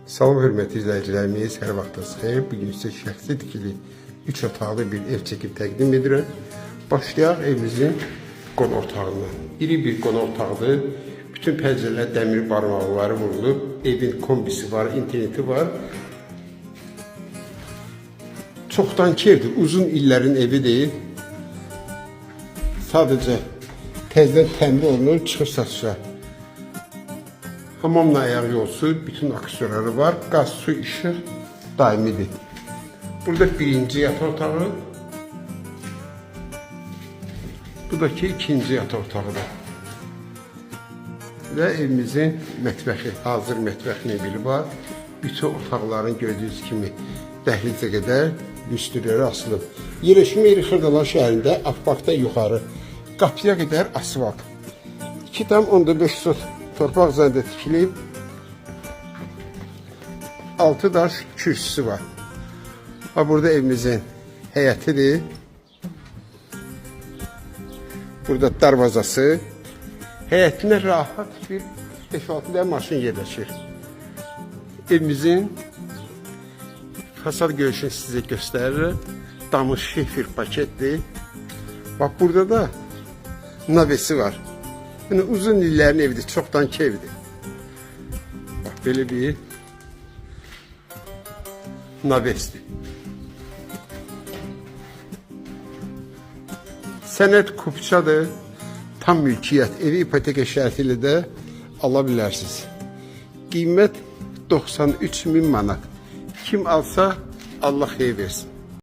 Salam hörmətli izləyicilərimiz, hər vaxtınız xeyir. Bugün sizə şəxsi tikili 3 otaqlı bir ev çəkib təqdim edirəm. Başlayaq evimizin qonaq otağından. İri bir qonaq otağıdır. Bütün pəncərələr dəmir barmaqları vurulub. Evin kombisi var, interneti var. Çoxdankı evdir, uzun illərin evi deyil. Sadəcə təzədən təmir olunur, çıxır satışa. Hamamla ayaq yolsu, bütün aksiyonları var. Qaz, su, işıq daimidir. Burada birinci yataq otağı. Buradaki ikinci yataq otağıdır. Və evimizin mətbəxi, hazır mətbəx mebeli var. Bütün otaqların gördüyünüz kimi dəhlizə qədər lüstrləri asılıb. Yerləşmə yeri Xırdalan şəhərində, Akbakda yuxarı. Qapıya qədər asfalt. 2,5 sot torpaq üzərində tikilib. 6 daş kürsüsü var. Burada evimizin həyətidir. Burada darvazası. Həyətində rahat bir 5-6 dənə maşın yerləşir. Evimizin fasad görüşünü sizə göstərir. Damış şifir paketdir. Bax burada da navesi var. Yəni uzun illərin evidir, çoxdankı evidir. Bax belə bir navesdir. Sənəd kupçadır. Tam mülkiyyət, evi ipoteka şərti ilə də ala bilərsiniz. Qiymət 93.000 manat. Kim alsa Allah xeyir versin.